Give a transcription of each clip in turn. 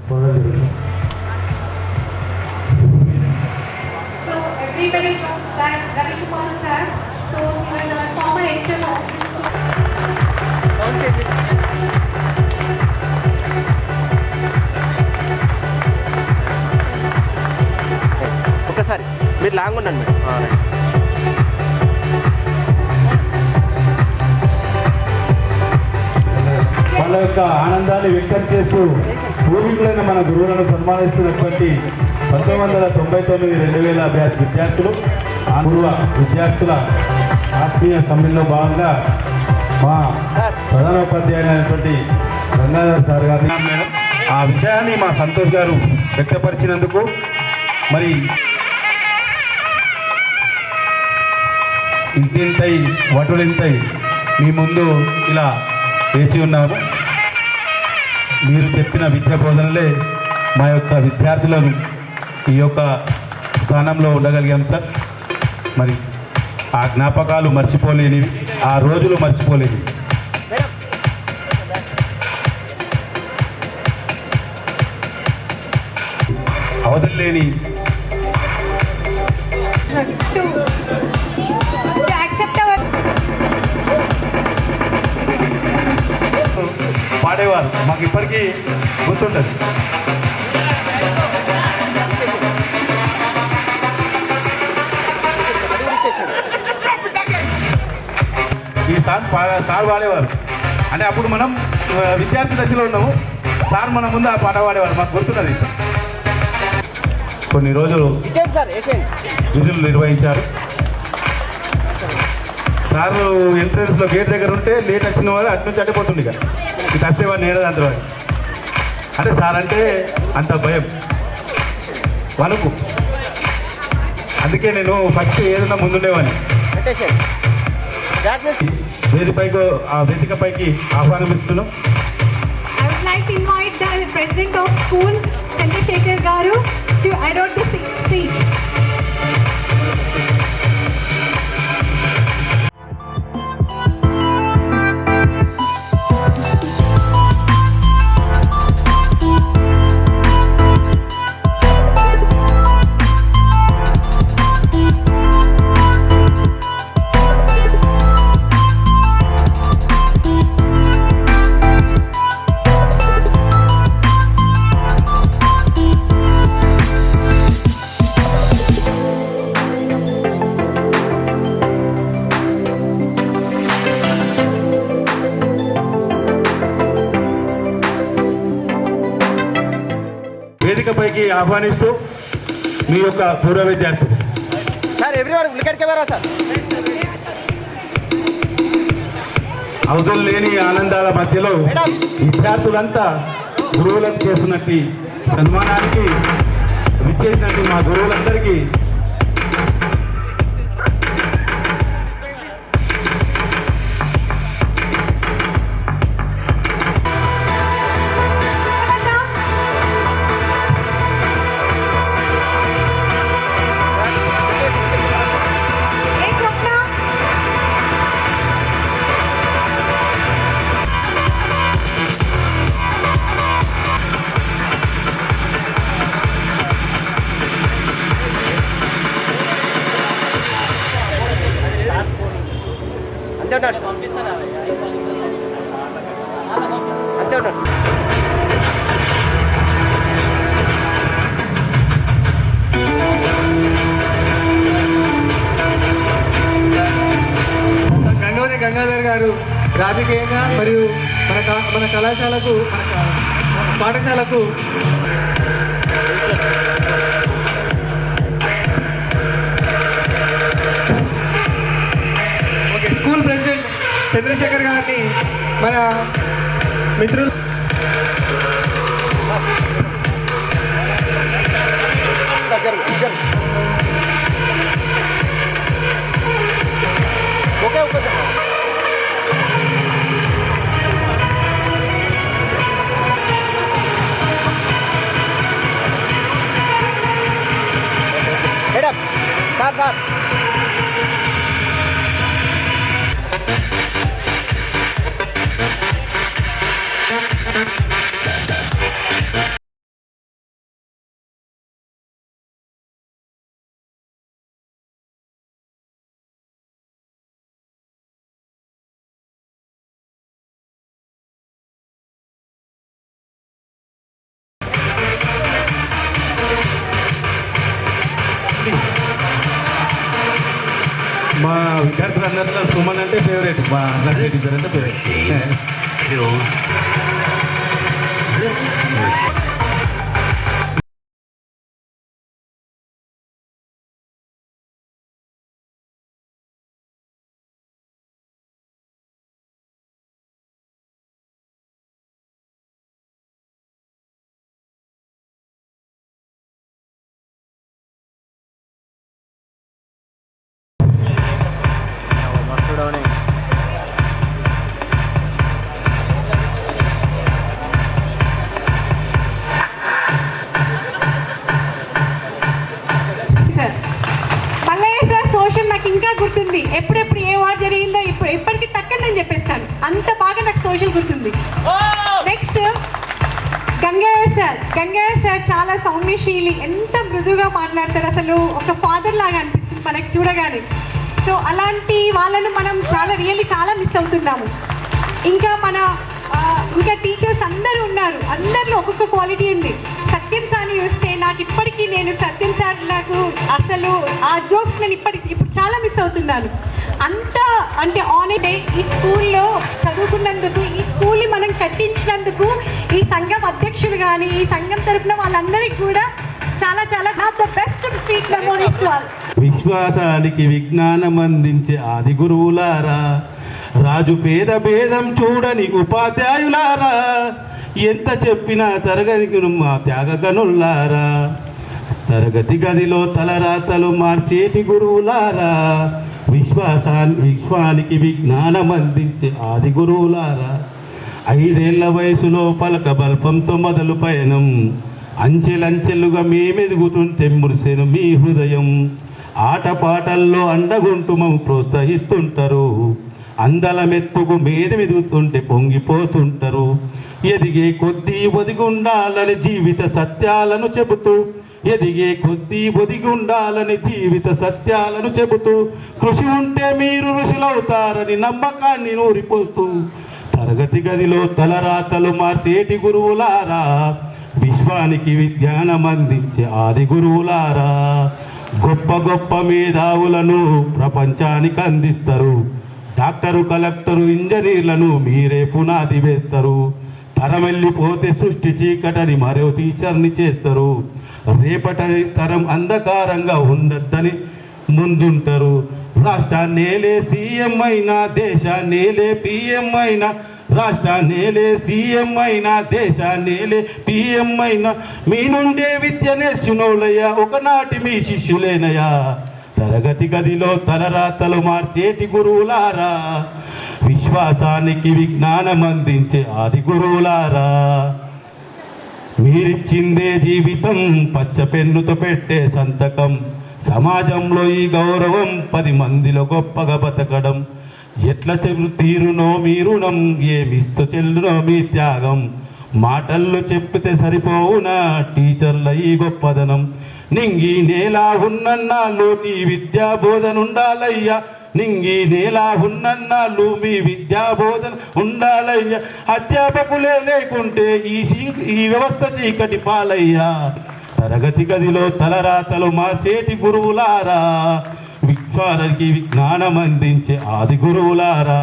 So everybody knows that Ravi Kumar sir. So he was our former HM of this school. ఒకసారి మీరు long ఉండండి madam. వాళ్ళ యొక్క ఆనందాన్ని వ్యక్తం చేస్తూ పూర్వీకులైన మన గురువులను సన్మానిస్తున్నటువంటి 1999-2000 బ్యాచ్ విద్యార్థులు పూర్వ విద్యార్థుల ఆత్మీయ సమ్మెలో భాగంగా మా ప్రధానోపాధ్యాయులైనటువంటి గంగాధర్ సార్ గారిని మేడం ఆ విషయాన్ని మా సంతోష్ గారు వ్యక్తపరిచినందుకు మరి ఇంతింతై వటులింతై మీ ముందు ఇలా వేచి ఉన్నాము. మీరు చెప్పిన విద్యా బోధనలే మా యొక్క విద్యార్థులను ఈ యొక్క స్థానంలో ఉండగలిగాం సార్. మరి ఆ జ్ఞాపకాలు మర్చిపోలేనివి, ఆ రోజులు మర్చిపోలేనివి. అవధులేని పాడేవారు మాకు ఇప్పటికీ గుర్తుంటుంది. ఈ సార్ పాడేవారు అంటే అప్పుడు మనం విద్యార్థి దశలో ఉన్నాము. సార్ మన ముందు ఆ పాట పాడేవారు, మాకు గుర్తున్నది. కొన్ని రోజులు విధులు నిర్వహించారు. సారు ఎంట్రన్స్లో గేట్ దగ్గర ఉంటే లేట్ వచ్చిన వాళ్ళు అటు నుంచి అడ్డిపోతుంది. ఇక ఇది వస్తేవాడిని ఏడదంత వాడు అంటే సార్ అంటే అంత భయం వణుకు. అందుకే నేను ఫస్ట్ ఏదైనా ముందుండేవాడిని. వేదికపైకి ఆహ్వానిస్తున్నాం. I would like to invite the president of school, Chandrasekhar Garu, to adopt the speech. వేదికపైకి ఆహ్వానిస్తూ మీ యొక్క పూర్వ విద్యార్థులు అవధులు లేని ఆనందాల మధ్యలో విద్యార్థులంతా గురువులకు చేస్తున్నట్టు సన్మానానికి విచ్చేసినట్టు మా గురువులందరికీ అంతే ఉన్నాడు. గంగాధర్ గారు రాజకీయంగా మరియు మన కళాశాలకు పాఠశాలకు స్కూల్ ప్రెసిడెంట్ చంద్రశేఖర్ గారిని మన మిత్రులు సార్ మా విద్యార్థులందరిలో సుమన్ అంటే ఫేవరెట్, మా నర్సరీ టీచర్ అంటే favourite. Sir Mallaiah sir social నాకు ఇంకా గుర్తుంది. ఎప్పుడెప్పుడు ఏ వార్ జరిగిందో ఇప్పటికి టక్కని నేను చెప్పేస్తాను, అంత బాగా నాకు సోషల్ గుర్తుంది. నెక్స్ట్ గంగయ్య సార్ చాలా సౌమ్యశీలి, ఎంత మృదువుగా మాట్లాడతారు, అసలు ఒక ఫాదర్ లాగా అనిపిస్తుంది మనకి చూడగానే. సో అలాంటి వాళ్ళను మనం చాలా మిస్ అవుతున్నాము. ఇంకా టీచర్స్ అందరూ ఉన్నారు, అందరిలో ఒక్కొక్క క్వాలిటీ ఉంది. సత్యం సార్ని చూస్తే నాకు ఇప్పటికీ సత్యం సార్ నాకు అసలు ఆ జోక్స్ నేను ఇప్పుడు చాలా మిస్ అవుతున్నాను. అంత అంటే ఆన్ డే ఈ స్కూల్లో చదువుకున్నందుకు, ఈ స్కూల్ని మనం కట్టించినందుకు ఈ సంఘం అధ్యక్షులు కానీ ఈ సంఘం తరఫున వాళ్ళందరికీ కూడా చాలా the best sweet memories to all. విశ్వాసానికి విజ్ఞానం అందించే ఆది గురువులారా, రాజు పేద భేదం చూడని ఉపాధ్యాయులారా, ఎంత చెప్పినా తరగనికి మా త్యాగగనుల్లారా, తరగతి గదిలో తలరాతలు మార్చేటి గురువులారా, విశ్వానికి విజ్ఞానం అందించే ఆది గురువులారా. 5 ఏళ్ల వయసులో పలక బల్పంతో మొదలు పయనం, అంచెలంచెలుగా మేమెదుగుతుంటే మురిసెను మీ హృదయం. ఆటపాటల్లో అండగుంటూ మమ్ము ప్రోత్సహిస్తుంటారు, అందల మెత్తుకు మెదుగుతుంటే పొంగిపోతుంటారు. ఎదిగే కొద్దీ ఒదిగుండాలని జీవిత సత్యాలను చెబుతూ, ఎదిగే కొద్దీ ఒదిగుండాలని జీవిత సత్యాలను చెబుతూ, కృషి ఉంటే మీరు ఋషులవుతారని నమ్మకాన్ని నూరిపోతూ, తరగతి గదిలో తలరాతలు మార్చేటి గురువులారా, విశ్వానికి విజ్ఞానం అందించే ఆది గురువులారా. గొప్ప గొప్ప మేధావులను ప్రపంచానికి అందిస్తారు, డాక్టరు కలెక్టరు ఇంజనీర్లను మీరే పునాది వేస్తారు. తరం వెళ్ళిపోతే సృష్టి చీకటని మరో టీచర్ని చేస్తారు, రేపటి తరం అంధకారంగా ఉండద్దని ముందుంటారు. రాష్ట్రాన్నేలే సీఎం అయినా, దేశాన్నేలే పిఎం అయినా, రాష్ట్రాన్నేలే సీఎం అయినా, దేశాన్నేలే పిఎం అయినా, మీ నుండే విద్య నేర్చునోళ్ళయ్యా, ఒకనాటి మీ శిష్యులేనయ్యా. తరగతి గదిలో తలరాతలు మార్చేటి గురువులారా, విశ్వాసానికి విజ్ఞానం అందించే ఆది గురువులారా. మీరిచ్చిందే జీవితం, పచ్చ పెన్నుతో పెట్టే సంతకం, సమాజంలో ఈ గౌరవం 10 మందిలో గొప్పగా బతకడం. ఎట్లా తీరునో మీ రుణం, ఏమిస్తూ చెల్లునో మీ త్యాగం, మాటల్లో చెప్పితే సరిపోవునా టీచర్ల ఈ గొప్పదనం. నింగి నేల ఉన్నన్నాళ్ళు నీ విద్యా బోధన ఉండాలయ్యా, నింగి నేల ఉన్నన్నాళ్ళు మీ విద్యా బోధన ఉండాలయ్యా. అధ్యాపకులే లేకుంటే ఈ వ్యవస్థ చీకటి పాలయ్యా. తరగతి గదిలో తలరాతలు మార్చేటి గురువులారా, విశ్వానికి విజ్ఞానం అందించే ఆది గురువులారా.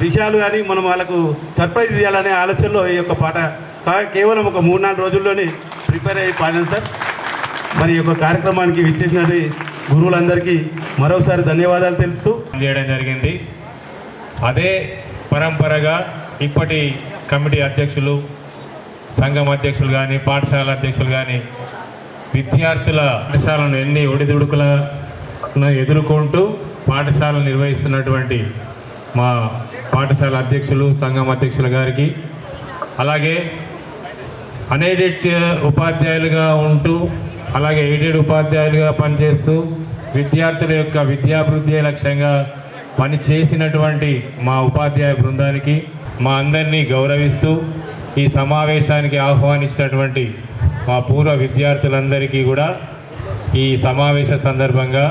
విషయాలు కానీ మనం వాళ్ళకు సర్ప్రైజ్ ఇవ్వాలనే ఆలోచనలో ఈ యొక్క పాట కేవలం ఒక 3-4 రోజుల్లోనే ప్రిపేర్ అయ్యి పాడాను సార్. మరి ఈ యొక్క కార్యక్రమానికి విచ్చేసిన గురువులందరికీ మరోసారి ధన్యవాదాలు తెలుపుతూ చేయడం జరిగింది. అదే పరంపరగా ఇప్పటి కమిటీ అధ్యక్షులు, సంఘం అధ్యక్షులు కానీ, పాఠశాల అధ్యక్షులు కానీ విద్యార్థుల పాఠశాలను ఎన్ని ఒడిదుడుకులను ఎదుర్కొంటూ పాఠశాలను నిర్వహిస్తున్నటువంటి మా పాఠశాల అధ్యక్షులు, సంఘం అధ్యక్షుల గారికి, అలాగే అన్ఎయిడెడ్ ఉపాధ్యాయులుగా ఉంటూ అలాగే ఎయిడెడ్ ఉపాధ్యాయులుగా పనిచేస్తూ విద్యార్థుల యొక్క విద్యాభివృద్ధి లక్ష్యంగా పనిచేసినటువంటి మా ఉపాధ్యాయ బృందానికి, మా అందరినీ గౌరవిస్తూ ఈ సమావేశానికి ఆహ్వానించినటువంటి మా పూర్వ విద్యార్థులందరికీ కూడా ఈ సమావేశ సందర్భంగా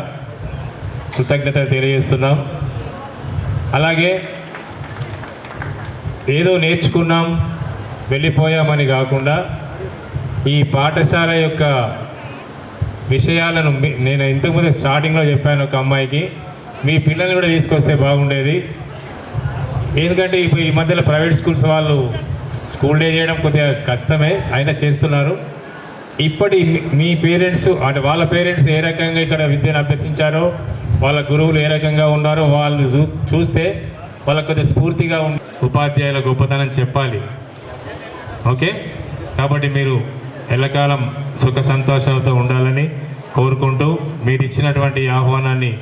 కృతజ్ఞతలు తెలియజేస్తున్నాం. అలాగే ఏదో నేర్చుకున్నాం వెళ్ళిపోయామని కాకుండా ఈ పాఠశాల యొక్క విషయాలను నేను ఇంతకుముందు స్టార్టింగ్లో చెప్పాను ఒక అమ్మాయికి, మీ పిల్లల్ని కూడా తీసుకొస్తే బాగుండేది. ఎందుకంటే ఇప్పుడు ఈ మధ్యలో ప్రైవేట్ స్కూల్స్ వాళ్ళు స్కూల్ డే చేయడం కొద్దిగా కష్టమే, అయినా చేస్తున్నారు. ఇప్పటి మీ పేరెంట్స్ అంటే వాళ్ళ పేరెంట్స్ ఏ రకంగా ఇక్కడ విద్యను అభ్యసించారో, వాళ్ళ గురువులు ఏ రకంగా ఉన్నారో వాళ్ళు చూస్తే వాళ్ళకు కొద్దిగా స్ఫూర్తిగా ఉపాధ్యాయుల గొప్పతనం చెప్పాలి. ఓకే, కాబట్టి మీరు ఎల్లకాలం సుఖ సంతోషాలతో ఉండాలని కోరుకుంటూ మీరు ఇచ్చినటువంటి ఆహ్వానాన్ని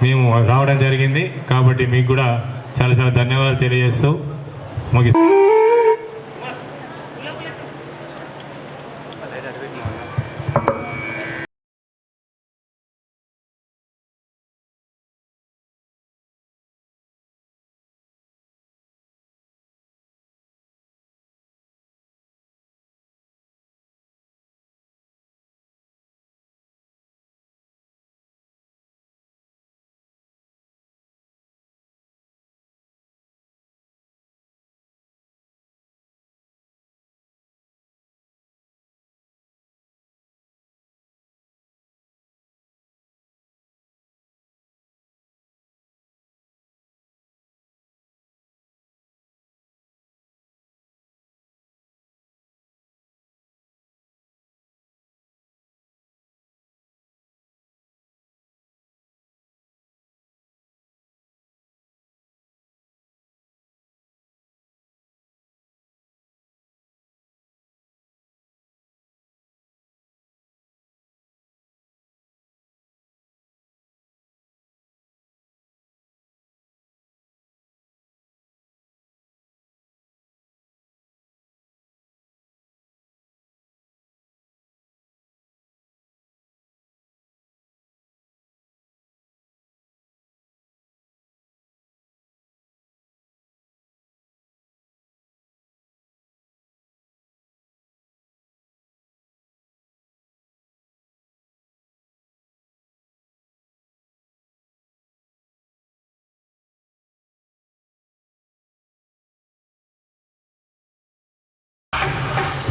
మేము రావడం జరిగింది. కాబట్టి మీకు కూడా చాలా చాలా ధన్యవాదాలు తెలియజేస్తూ ముగిస్తాం.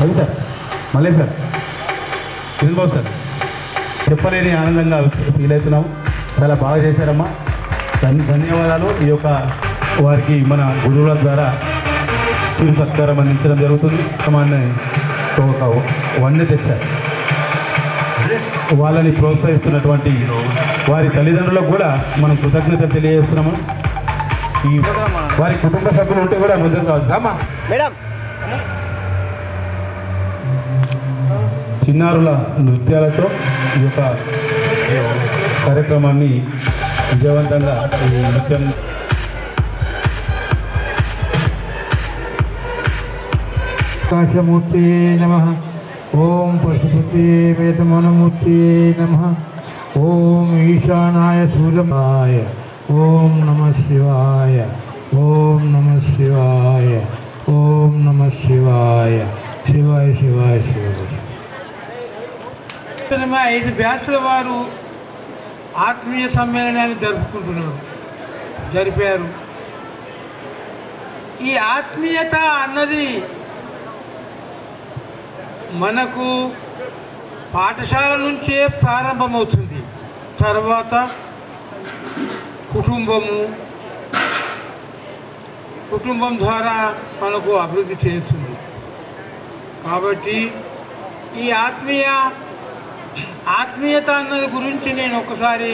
అది సార్ మళ్ళీ సార్ బాబు సార్ చెప్పలేని ఆనందంగా ఫీల్ అవుతున్నాం. చాలా బాగా చేశారమ్మా, ధన్యవాదాలు. ఈ యొక్క వారికి మన గురువుల ద్వారా చిరు సత్కారం అందించడం జరుగుతుంది. ఒక వన్నె తెచ్చారు. వాళ్ళని ప్రోత్సహిస్తున్నటువంటి వారి తల్లిదండ్రులకు కూడా మనం కృతజ్ఞతలు తెలియజేస్తున్నాము. ఈ వారి కుటుంబ సభ్యులు ఉంటే కూడా ముందుకు రావద్దామా మేడం. చిన్నారుల నృత్యాలతో ఈ యొక్క కార్యక్రమాన్ని విజయవంతంగా ఈ నృత్యం కాశమూర్తి నమః. ఓం పశుపతి వేదమనమూర్తి నమః. ఓం ఈశానాయ సూర్యమాయ. ఓం నమః శివాయ. ఓం నమః శివాయ. ఓం నమః శివాయ. శివాయ శివాయ శివాయ. 5 బ్యాచ్ల వారు ఆత్మీయ సమ్మేళనాన్ని జరిపారు. ఈ ఆత్మీయత అన్నది మనకు పాఠశాల నుంచే ప్రారంభమవుతుంది. తర్వాత కుటుంబం ద్వారా మనకు అభివృద్ధి చేస్తుంది. కాబట్టి ఈ ఆత్మీయత అన్నది గురించి నేను ఒకసారి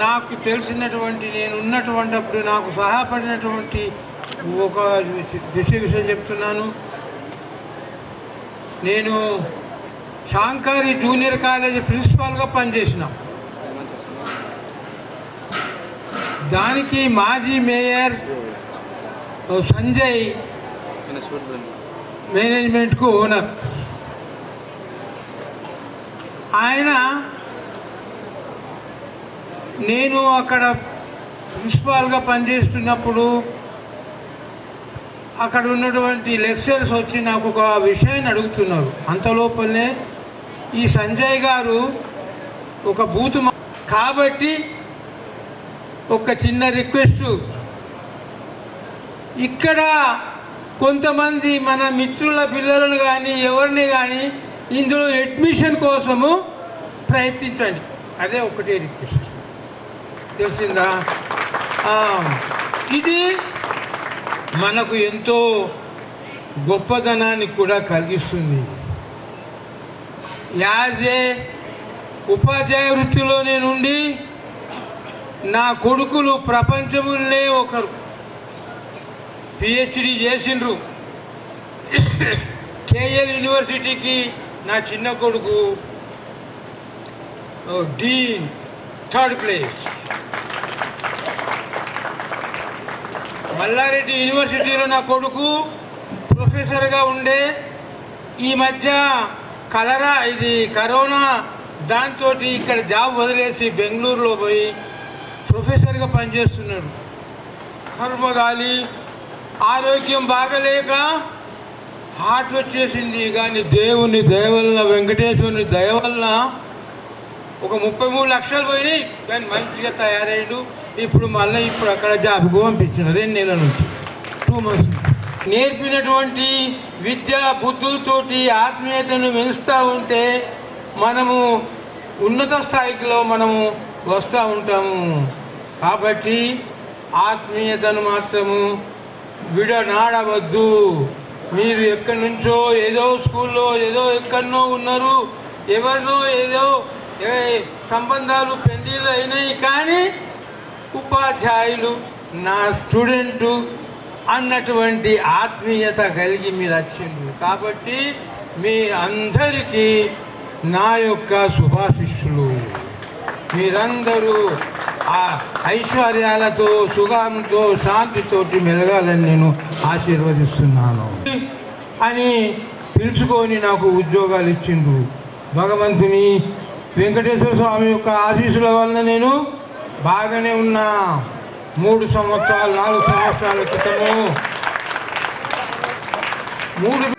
నాకు తెలిసినటువంటి నేను ఉన్నటువంటిప్పుడు నాకు సహాయపడినటువంటి ఒక విషయం చెప్తున్నాను. నేను శాంకారి జూనియర్ కాలేజీ ప్రిన్సిపాల్గా పనిచేసిన. దానికి మాజీ మేయర్ సంజయ్ మేనేజ్మెంట్కు ఓనర్. ఆయన నేను అక్కడ ప్రిన్సిపాల్గా పనిచేస్తున్నప్పుడు అక్కడ ఉన్నటువంటి లెక్చరర్స్ వచ్చి నాకు ఒక విషయాన్ని అడుగుతున్నారు. అంతలోపలనే ఈ సంజయ్ గారు ఒక బూత్ కాబట్టి ఒక చిన్న రిక్వెస్ట్, ఇక్కడ కొంతమంది మన మిత్రుల పిల్లలను కానీ ఎవరిని కానీ ఇందులో అడ్మిషన్ కోసము ప్రయత్నించండి. అదే ఒకటే రిక్వెస్ట్, తెలిసిందా? ఇది మనకు ఎంతో గొప్పదనాన్ని కూడా కలిగిస్తుంది. యాజ్ ఏ ఉపాధ్యాయ వృత్తిలో నేనుండి నా కొడుకులు ప్రపంచములే ఒకరు పిహెచ్డి చేసిండ్రు. కేఎల్ యూనివర్సిటీకి నా చిన్న కొడుకు డీన్, 3rd ప్లేస్. మల్లారెడ్డి యూనివర్సిటీలో నా కొడుకు ప్రొఫెసర్గా ఉండే ఈ మధ్య కరోనా దాంతో ఇక్కడ జాబ్ వదిలేసి బెంగళూరులో పోయి ప్రొఫెసర్గా పనిచేస్తున్నాడు. కర్మగాలి ఆరోగ్యం బాగలేక హార్ట్ వచ్చేసింది. కానీ దేవుని దయవలన, వెంకటేశ్వరుని దయవలన ఒక 33 లక్షలు పోయినాయి. కానీ మంచిగా తయారయ్యాడు. ఇప్పుడు అక్కడ జాబ్కు పంపించిన 2 నెలల నుంచి, 2 months. నేర్పినటువంటి విద్యా బుద్ధులతోటి ఆత్మీయతను పెంచుతూ ఉంటే మనము ఉన్నత స్థాయిలో మనము వస్తూ ఉంటాము. కాబట్టి ఆత్మీయతను మాత్రము విడనాడవద్దు. మీరు ఎక్కడి నుంచో ఏదో స్కూల్లో ఏదో ఎక్కడనో ఉన్నారు, ఎవరినో ఏదో సంబంధాలు పెళ్ళిళ్ళు అయినాయి, కానీ ఉపాధ్యాయులు నా స్టూడెంటు అన్నటువంటి ఆత్మీయత కలిగి మీరు వచ్చిండ్రు. కాబట్టి మీ అందరికీ నా యొక్క శుభాశిష్యులు. మీరందరూ ఆ ఐశ్వర్యాలతో, సుఖంతో, శాంతితోటి మెలగాలని నేను ఆశీర్వదిస్తున్నాను అని పిలుచుకొని నాకు ఉద్యోగాలు ఇచ్చిండ్రు. భగవంతుని వెంకటేశ్వర స్వామి యొక్క ఆశీస్సుల వలన నేను బాగానే ఉన్నా. 3 సంవత్సరాలు 4 సంవత్సరాల క్రితము 3